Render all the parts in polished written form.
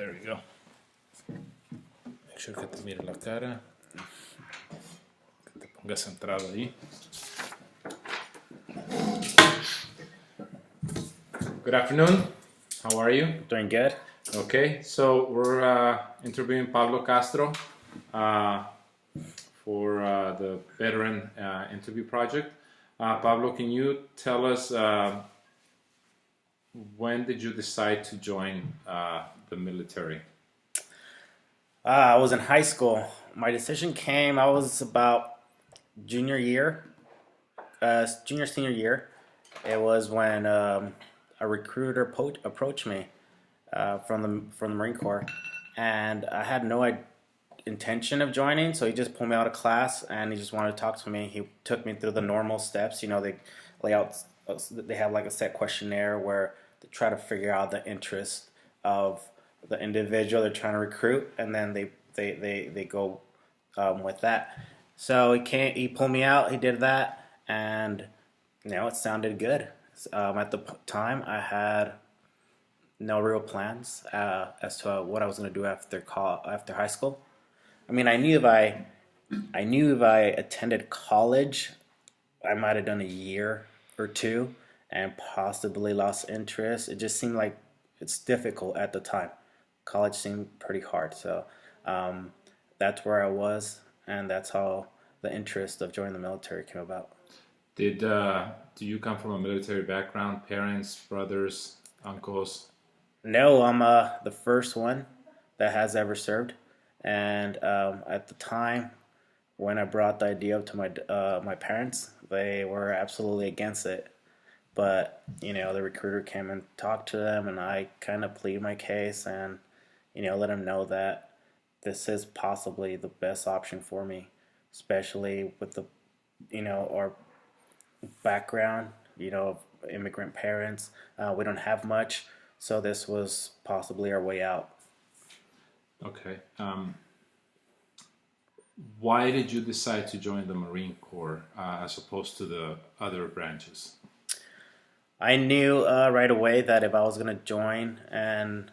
There we go. Make sure que te mire la cara. Que te pongas centrado ahí. Good afternoon. How are you? Doing good. Okay, so we're interviewing Pablo Castro for the Veteran Interview Project. Pablo, can you tell us when did you decide to join the military? I was in high school. My decision came, I was about junior senior year. It was when a recruiter approached me from the Marine Corps, and I had no intention of joining, so he just pulled me out of class and he just wanted to talk to me. He took me through the normal steps. You know, they lay out, they have like a set questionnaire where they try to figure out the interest of the individual they're trying to recruit, and then they go with that. So he pulled me out, he did that, and it sounded good. At the time, I had no real plans as to what I was going to do after high school. I mean, I knew if I attended college, I might have done a year or two and possibly lost interest. It just seemed like it's difficult at the time. College seemed pretty hard, so that's where I was, and that's how the interest of joining the military came about. Do you come from a military background? Parents, brothers, uncles? No, I'm the first one that has ever served, and at the time when I brought the idea up to my parents, they were absolutely against it. But the recruiter came and talked to them, and I kind of pleaded my case and let them know that this is possibly the best option for me, especially with the our background, of immigrant parents. We don't have much, so this was possibly our way out. Okay. Why did you decide to join the Marine Corps as opposed to the other branches? I knew right away that if I was going to join and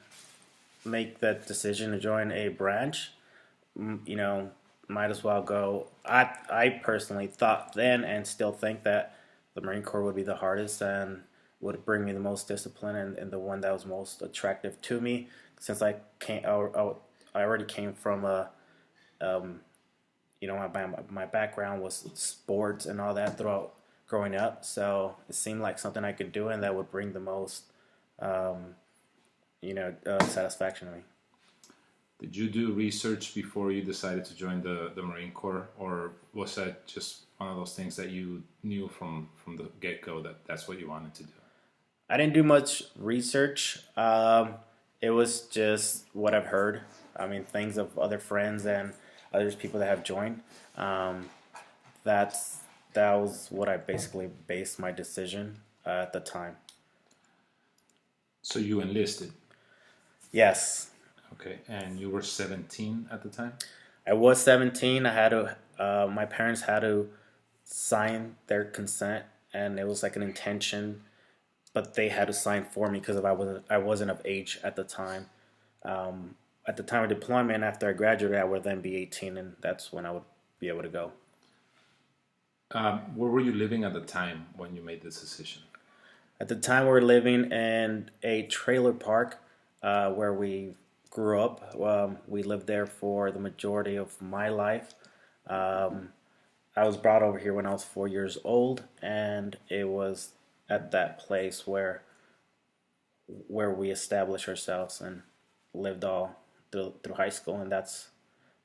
make that decision to join a branch, might as well go. I personally thought then and still think that the Marine Corps would be the hardest and would bring me the most discipline and the one that was most attractive to me, since I already came from my background was sports and all that throughout growing up, so it seemed like something I could do and that would bring the most satisfaction to me. Did you do research before you decided to join the Marine Corps, or was that just one of those things that you knew from the get-go that that's what you wanted to do? I didn't do much research. It was just what I've heard. I mean, things of other friends and others people that have joined. That was what I basically based my decision at the time. So you enlisted? Yes. Okay, and you were 17 at the time? I was 17. I had to. My parents had to sign their consent, and it was like an intention, but they had to sign for me because I wasn't of age at the time. At the time of deployment, after I graduated, I would then be 18, and that's when I would be able to go. Where were you living at the time when you made this decision? At the time, we were living in a trailer park where we grew up. We lived there for the majority of my life. I was brought over here when I was 4 years old, and it was at that place where we established ourselves and lived all through high school, and that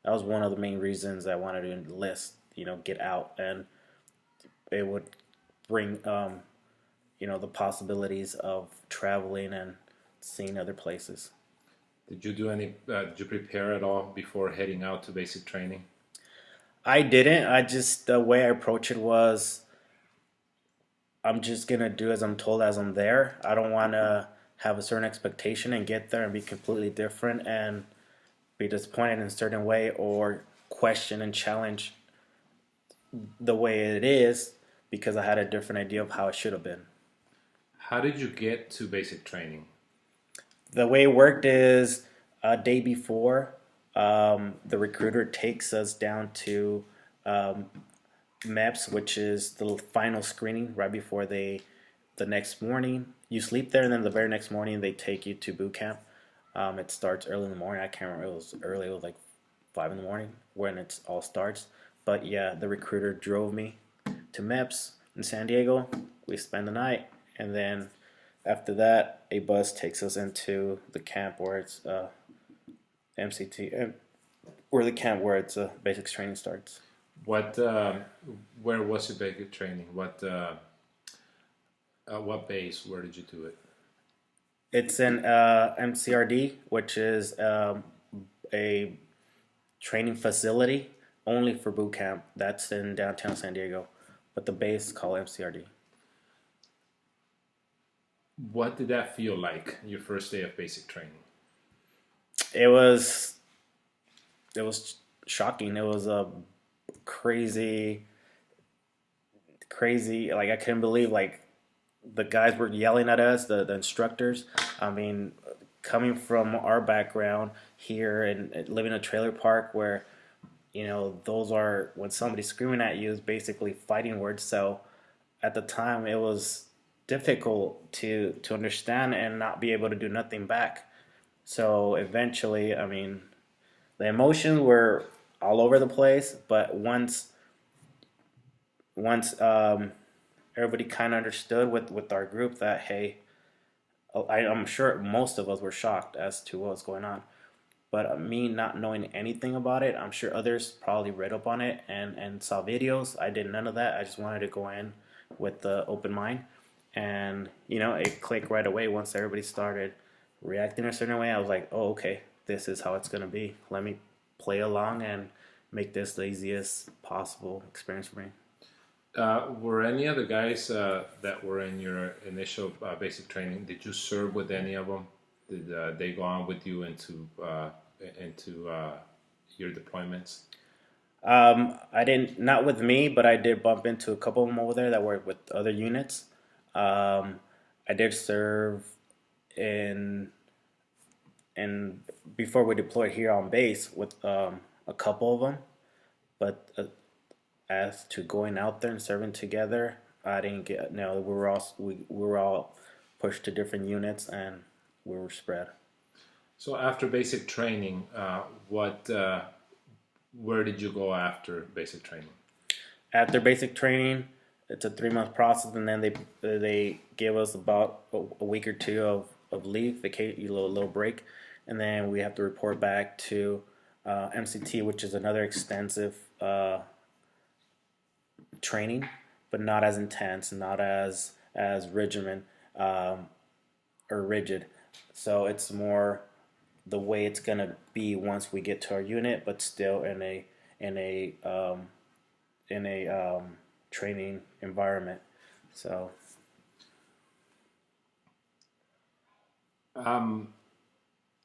was one of the main reasons I wanted to enlist. Get out, and it would bring the possibilities of traveling and seeing other places. Did you prepare at all before heading out to basic training? I didn't. The way I approached it was, I'm just going to do as I'm told as I'm there. I don't want to have a certain expectation and get there and be completely different and be disappointed in a certain way or question and challenge the way it is because I had a different idea of how it should have been. How did you get to basic training? The way it worked is A day before, the recruiter takes us down to MEPS, which is the final screening right before the next morning. You sleep there, and then the very next morning they take you to boot camp. It starts early in the morning. I can't remember. It was early. It was like 5 in the morning when it all starts. But yeah, the recruiter drove me to MEPS in San Diego. We spend the night, and then after that, a bus takes us into the camp where it's MCT, or the camp where it's basics training starts. What? Where was your basic training? What base? Where did you do it? It's in MCRD, which is a training facility only for boot camp. That's in downtown San Diego, but the base is called MCRD. What did that feel like? Your first day of basic training? It was shocking. It was a crazy, crazy. Like I couldn't believe the guys were yelling at us, the instructors. I mean, coming from our background here and living in a trailer park where, those are when somebody's screaming at you is basically fighting words. So at the time, it was difficult to understand and not be able to do nothing back. So eventually, I mean, the emotions were all over the place. But once everybody kind of understood with our group that, hey, I'm sure most of us were shocked as to what was going on. But me not knowing anything about it, I'm sure others probably read up on it and saw videos. I did none of that. I just wanted to go in with the open mind. And, it clicked right away once everybody started reacting a certain way. I was like, oh, okay, this is how it's going to be. Let me play along and make this the easiest possible experience for me. Were any other guys that were in your initial basic training? Did you serve with any of them? Did they go on with you into your deployments? I didn't, not with me, but I did bump into a couple of them over there that were with other units. I did serve in before we deployed here on base with a couple of them, but as to going out there and serving together, I didn't get. No, we were all pushed to different units and we were spread. So after basic training, where did you go after basic training? After basic training, it's a 3-month process, and then they give us about a week or two of leave, vacation, a little break, and then we have to report back to MCT, which is another extensive training, but not as intense, not as regimen or rigid. So it's more the way it's gonna be once we get to our unit, but still in a training environment. So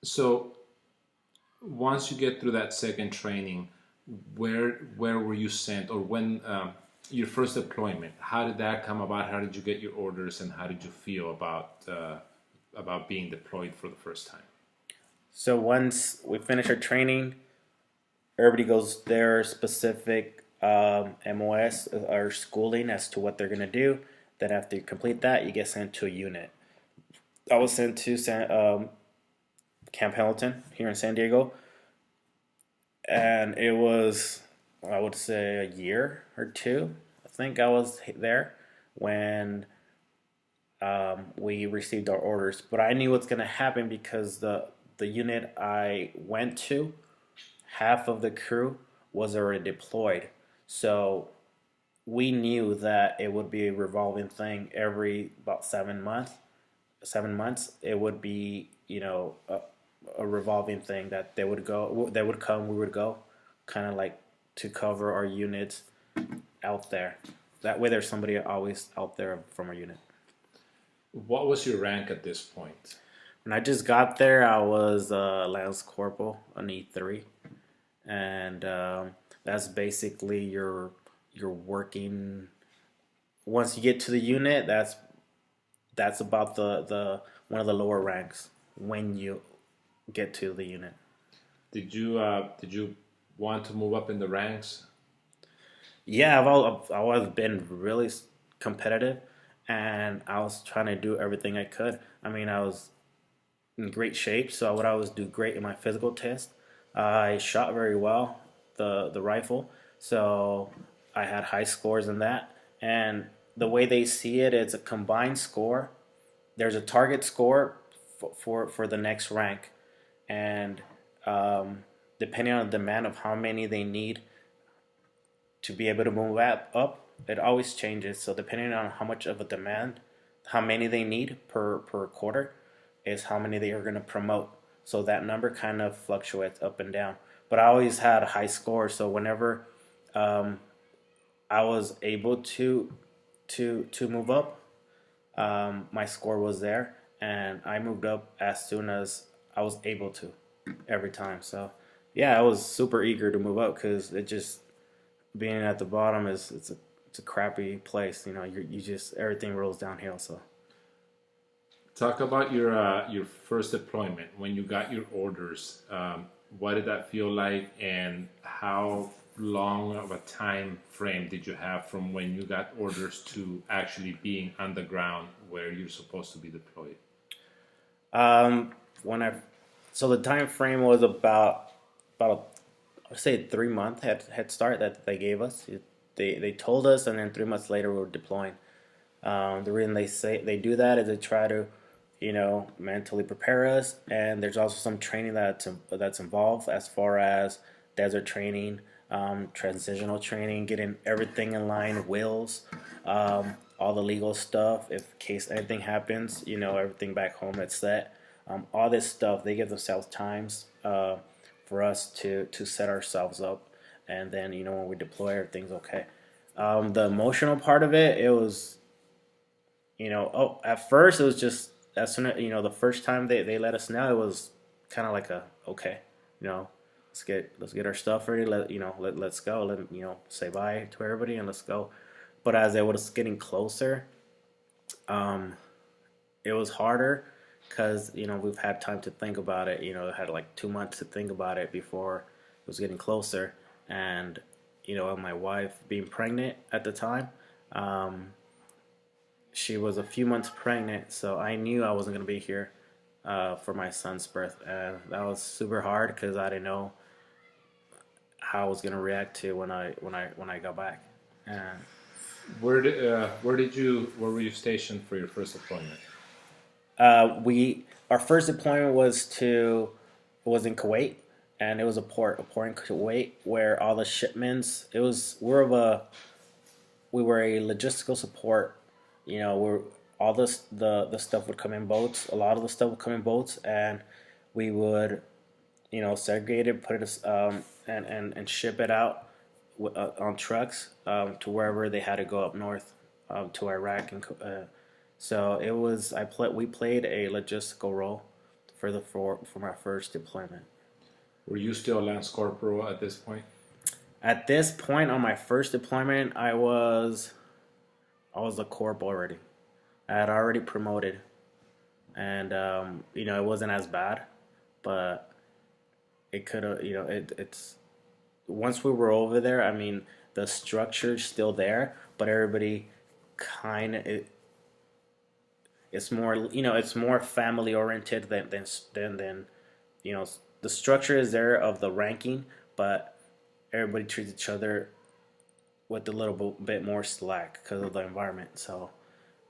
so once you get through that second training, where were you sent, or when your first deployment? How did that come about? How did you get your orders, and how did you feel about being deployed for the first time? So once we finish our training, everybody goes their specific MOS or schooling as to what they're going to do. Then after you complete that, you get sent to a unit. I was sent to Camp Hamilton here in San Diego. And it was, I would say, a year or two, I think I was there when we received our orders. But I knew what's going to happen because the unit I went to, half of the crew was already deployed. So we knew that it would be a revolving thing every about 7 months. 7 months, it would be, a revolving thing that they would come, we would go, kind of like to cover our units out there. That way there's somebody always out there from our unit. What was your rank at this point? When I just got there, I was Lance Corporal, an E3. And that's basically your working. Once you get to the unit, that's about the one of the lower ranks when you get to the unit. Did you want to move up in the ranks? Yeah, I've always been really competitive, and I was trying to do everything I could. I mean, I was in great shape, so I would always do great in my physical test. I shot very well the rifle, so I had high scores in that. And the way they see it, it's a combined score. There's a target score for the next rank, and um, depending on the demand of how many they need to be able to move up, it always changes. So depending on how much of a demand, how many they need per quarter, is how many they are going to promote. So that number kind of fluctuates up and down. But I always had a high score, so whenever um, I was able to move up, my score was there, and I moved up as soon as I was able to, every time. So yeah, I was super eager to move up because it just being at the bottom is it's a crappy place. You know, you just everything rolls downhill. So Talk about your first deployment when you got your orders. What did that feel like, and how long of a time frame did you have from when you got orders to actually being on the ground where you're supposed to be deployed? um, when I so the time frame was about I'd say 3 month head start that they gave us. They told us, and then 3 months later we were deploying. The reason they say they do that is they try to, mentally prepare us. And there's also some training that's involved as far as desert training, transitional training, getting everything in line, wills, all the legal stuff. If in case anything happens, everything back home it's set. All this stuff they give themselves times for us to set ourselves up, and then when we deploy, everything's okay. The emotional part of it, it was at first it was just as soon as the first time they let us know, it was kind of like a okay, you know, let's get our stuff ready. Let's go. Say bye to everybody and let's go. But as it was getting closer, um, it was harder because we've had time to think about it. I had like 2 months to think about it before it was getting closer, and my wife being pregnant at the time. Um, she was a few months pregnant, so I knew I wasn't gonna be here for my son's birth, and that was super hard because I didn't know how I was gonna react to when I got back. And Where were you stationed for your first deployment? we our first deployment was in Kuwait, and it was a port in Kuwait where all the shipments. It was we were a logistical support. Where all the stuff would come in boats. A lot of the stuff would come in boats, and we would segregate it, put it and ship it out on trucks to wherever they had to go up north to Iraq. And so it was we played a logistical role for my first deployment. Were you still a Lance Corporal at this point? At this point on my first deployment, I was a corp already. I had already promoted, and it wasn't as bad, but it could have. It's once we were over there. I mean, the structure's still there, but everybody kind of it's more family oriented than the structure is there of the ranking, but everybody treats each other with a little bit more slack because of the environment. So,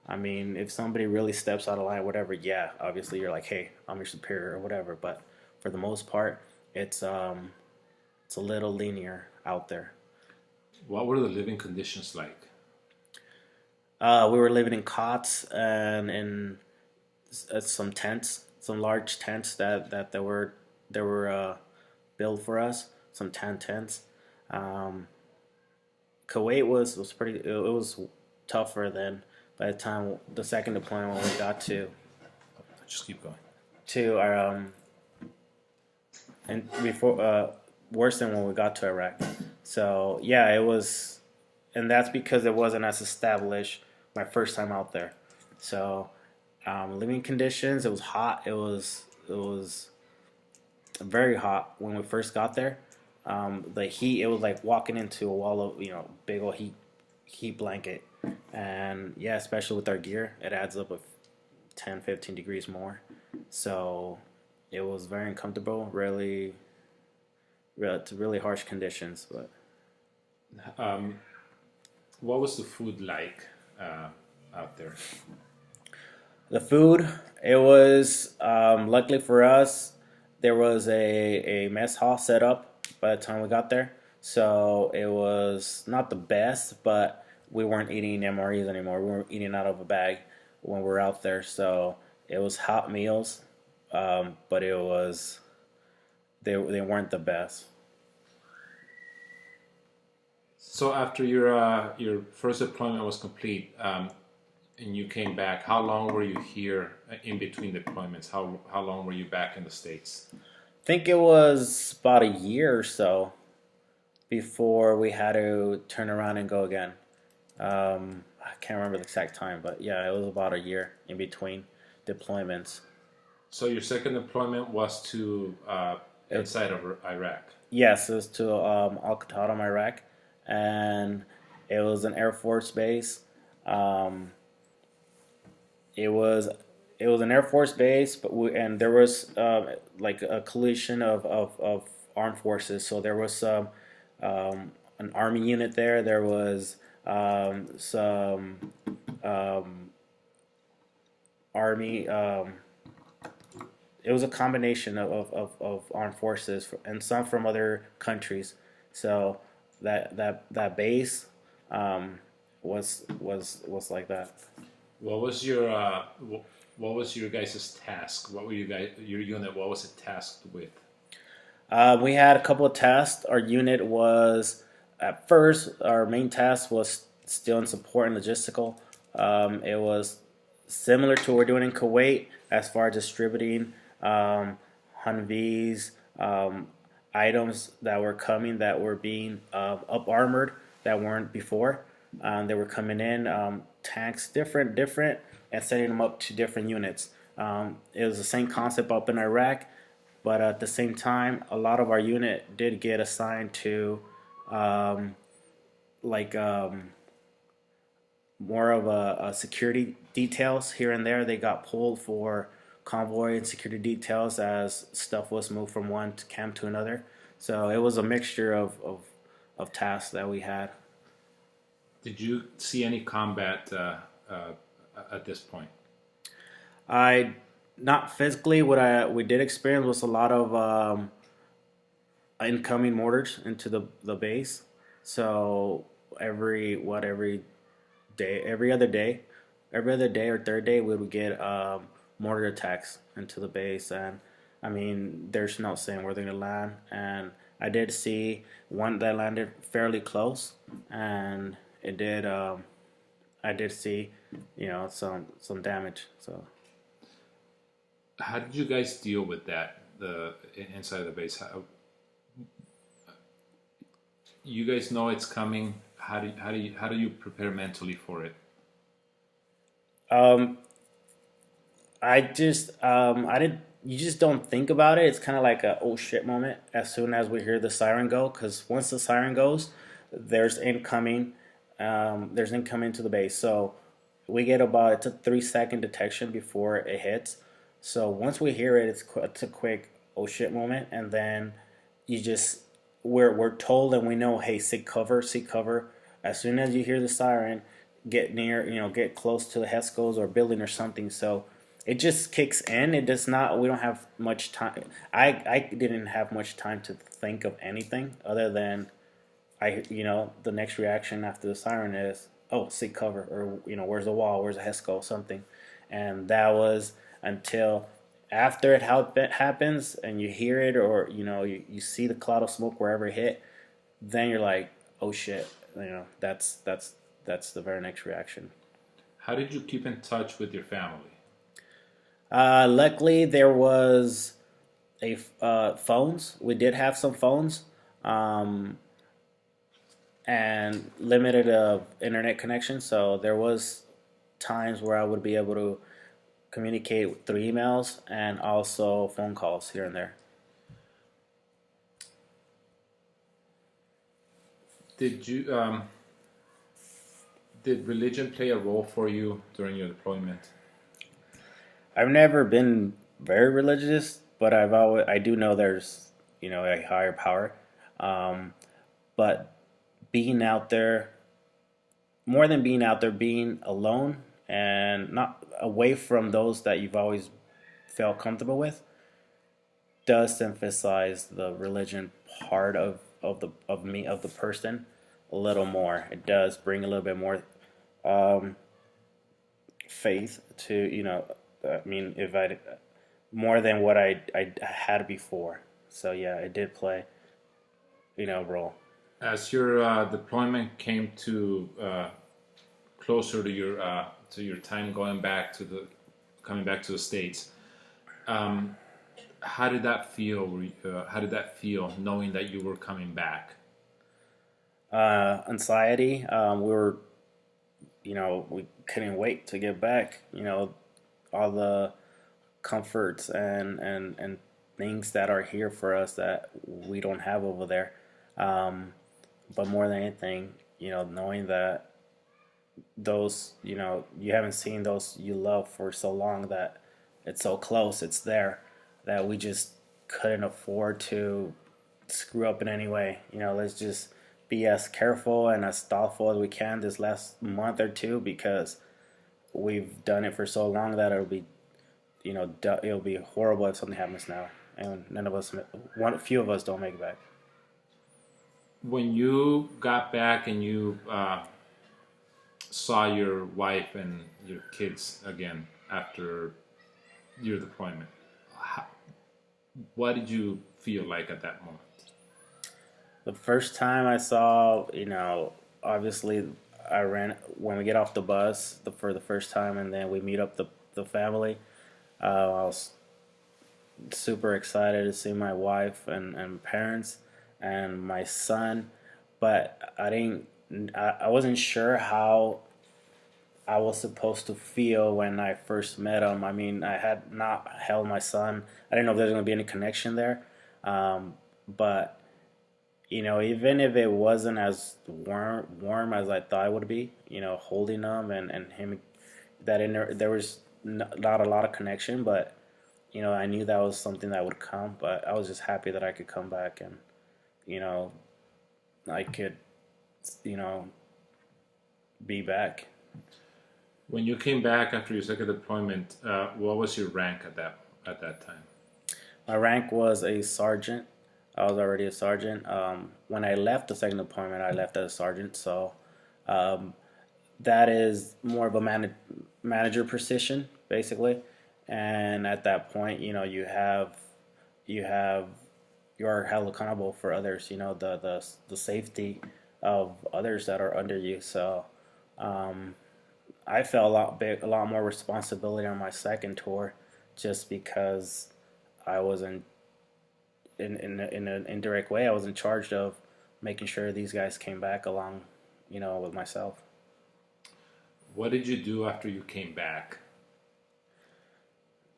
I mean, if somebody really steps out of line, whatever, yeah, obviously you're like, hey, I'm your superior or whatever. But for the most part, it's a little linear out there. What were the living conditions like? We were living in cots and in some tents, some large tents that were built for us, some tan tents. Um, Kuwait was pretty. It was tougher than by the time the second deployment when we got Just keep going. to our and before worse than when we got to Iraq. So yeah, it was, and that's because it wasn't as established my first time out there. So living conditions, it was hot. It was very hot when we first got there. The heat, it was like walking into a wall of, big old heat blanket. And yeah, especially with our gear, it adds up of 10, 15 degrees more. So it was very uncomfortable, to really harsh conditions. But Um, what was the food like out there? the food, it was, luckily for us, there was a mess hall set up by the time we got there. So it was not the best, but we weren't eating MREs anymore. We weren't eating out of a bag when we were out there. So it was hot meals, but they weren't the best. So after your first deployment was complete, and you came back, how long were you here in between deployments? How long were you back in the States? I think it was about a year or so before we had to turn around and go again. I can't remember the exact time, but yeah, it was about a year in between deployments. So your second deployment was to inside of Iraq. Yes, it was to Al Qatada, Iraq, and it was an Air Force base. Um, it was an Air Force base, and there was like a collision of armed forces. So there was an Army unit there. There was some Army. It was a combination of armed forces and some from other countries. So that base was like that. What was your what was your guys' task? What were your unit? What was it tasked with? We had a couple of tasks. Our unit was, at first, our main task was still in support and logistical. It was similar to what we're doing in Kuwait as far as distributing Humvees, items that were coming that were being up armored that weren't before. They were coming in, tanks, different, and setting them up to different units. It was the same concept up in Iraq, but at the same time, a lot of our unit did get assigned to like more of a security details here and there. They got pulled for convoy and security details as stuff was moved from one camp to another. So it was a mixture of tasks that we had. Did you see any combat at this point? I not physically. What we did experience was a lot of incoming mortars into the base. So every day, every other day or third day, we would get mortar attacks into the base, and I mean, there's no saying where they're gonna land. And I did see one that landed fairly close, and it did. I did see, some damage. So How did you guys deal with that? Inside of the base, you guys know it's coming. How do you prepare mentally for it? um, I didn't. You just don't think about it. It's kind of like a oh shit moment as soon as we hear the siren go. Because once the siren goes, there's incoming. There's incoming to the base. So we get it's a 3 second detection before it hits. So once we hear it, it's a quick oh shit moment, and then you just we're told and we know, hey, seek cover, seek cover. As soon as you hear the siren, get near, get close to the HESCOs or building or something. So it just kicks in. It does not. We don't have much time. I didn't have much time to think of anything other than the next reaction after the siren is, oh, seek cover, or where's the wall, where's the HESCO, something. And that was until after it happens and you hear it, or you see the cloud of smoke wherever it hit, then you're like, oh shit, that's the very next reaction. How did you keep in touch with your family? Luckily, there was phones. We did have some phones, and limited internet connection. So there was times where I would be able to communicate through emails and also phone calls here and there. Did you did religion play a role for you during your deployment? I've never been very religious, but I do know there's a higher power. Um, but being out there, more than being out there, being alone and not away from those that you've always felt comfortable with, does emphasize the religion part of the person a little more. It does bring a little bit more um, faith to I mean, if I more than what I had before. So yeah, it did play a role. As your deployment came to closer to your time going back to the coming back to the states, um, how did that feel? How did that feel knowing that you were coming back? Anxiety. We couldn't wait to get back. All the comforts and things that are here for us that we don't have over there. Um, but more than anything, knowing that those, you haven't seen those you love for so long, that it's so close, it's there, that we just couldn't afford to screw up in any way. Let's just be as careful and as thoughtful as we can this last month or two, because we've done it for so long that it'll be horrible if something happens now, and none of us, few of us, don't make it back. When you got back and you saw your wife and your kids again after your deployment, how, what did you feel like at that moment? The first time I saw, obviously I ran when we get off the bus for the first time, and then we meet up the family. I was super excited to see my wife and parents and my son, but I wasn't sure how I was supposed to feel when I first met him. I mean, I had not held my son. I didn't know if there was going to be any connection there. But even if it wasn't as warm as I thought it would be, holding him and him, there was not a lot of connection, but I knew that was something that would come. But I was just happy that I could come back, and I could you know be back. When you came back after your second deployment, what was your rank at that time? My rank was a sergeant. I was already a sergeant. When I left the second deployment, I left as a sergeant. So um, that is more of a manager position, basically. And at that point, you have you're held accountable for others. The safety of others that are under you. So I felt a lot more responsibility on my second tour, just because I was in an indirect way, I was in charge of making sure these guys came back along, with myself. What did you do after you came back?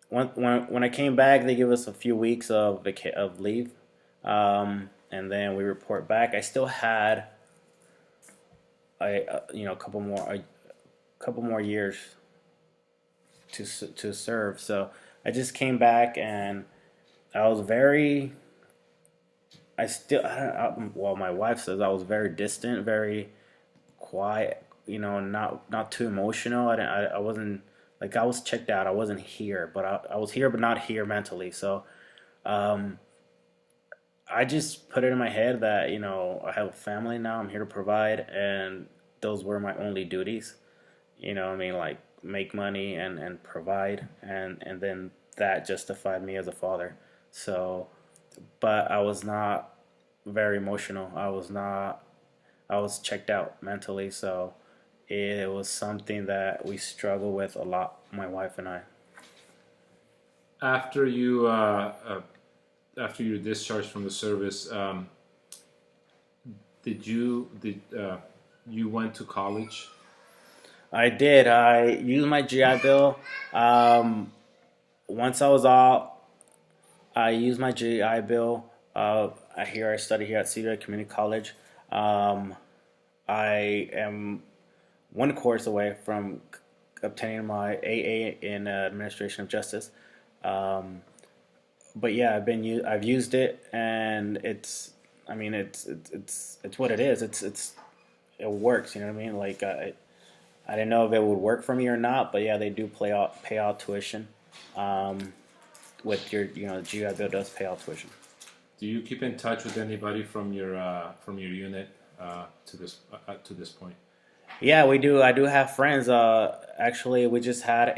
When I came back, they give us a few weeks of leave, and then we report back. I still had a couple more years to serve. So I just came back, and I was very. Well, my wife says I was very distant, very quiet. Not too emotional. I wasn't, like, I was checked out. I wasn't here, but I was here, but not here mentally. So, I just put it in my head that I have a family now. I'm here to provide, and those were my only duties. I mean, like, make money and provide, and then that justified me as a father. So, but I was not very emotional. I was checked out mentally. So it was something that we struggle with a lot, my wife and I. After you after you discharged from the service, did you went to college? I did. I used my GI Bill. Once I was out, I used my GI Bill. I studied here at Cedar Community College. I am one course away from obtaining my AA in Administration of Justice. Um, but yeah, I've used it, and I mean, it's what it is. It works. You know what I mean? Like I didn't know if it would work for me or not, but yeah, they do pay out tuition. Um, with your, the GI Bill does pay out tuition. Do you keep in touch with anybody from your unit to this point? Yeah, we do. I do have friends. Actually, we just had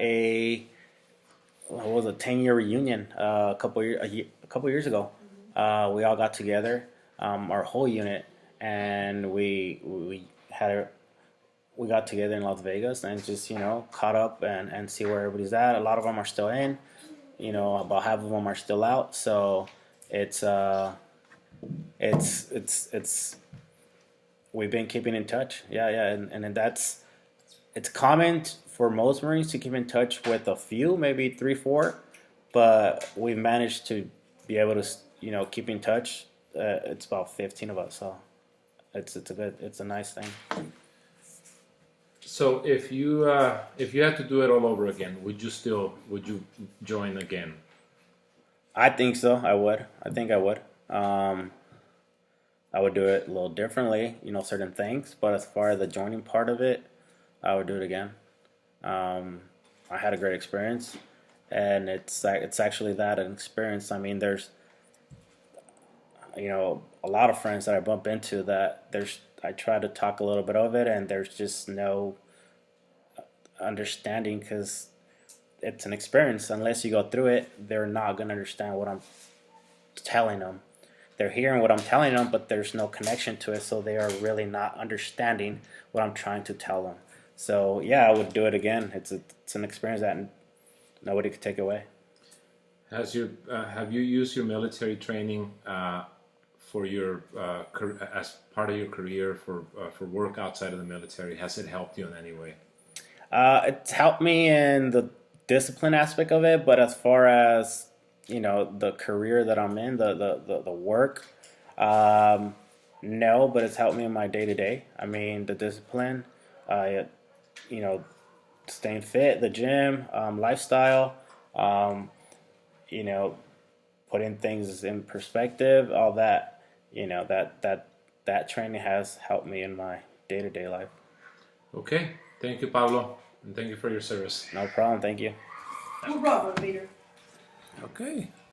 what was a 10-year reunion a couple years ago. We all got together, our whole unit, and we got together in Las Vegas and just caught up and see where everybody's at. A lot of them are still in. About half of them are still out. So it's it's we've been keeping in touch. Yeah, yeah, and it's common for most Marines to keep in touch with a few, maybe three, four, but we've managed to be able to keep in touch. It's about 15 of us, so it's a nice thing. So if you had to do it all over again, would you join again? I think so. I would. I think I would. I would do it a little differently, certain things. But as far as the joining part of it, I would do it again. I had a great experience, and it's actually that an experience. I mean, there's a lot of friends that I bump into that I try to talk a little bit of it, and there's just no understanding because it's an experience. Unless you go through it, they're not going to understand what I'm telling them. They're hearing what I'm telling them, but there's no connection to it, so they are really not understanding what I'm trying to tell them. So yeah, I would do it again. It's an experience that nobody could take away. Have you used your military training for your as part of your career for work outside of the military? Has it helped you in any way? It's helped me in the discipline aspect of it, but as far as the career that I'm in, the work, no, but it's helped me in my day to day. I mean, the discipline, you know, staying fit, the gym, lifestyle, you know, putting things in perspective, all that, that training has helped me in my day to day life. Okay, thank you, Pablo, and thank you for your service. No problem. Thank you. No problem, Peter. Okay.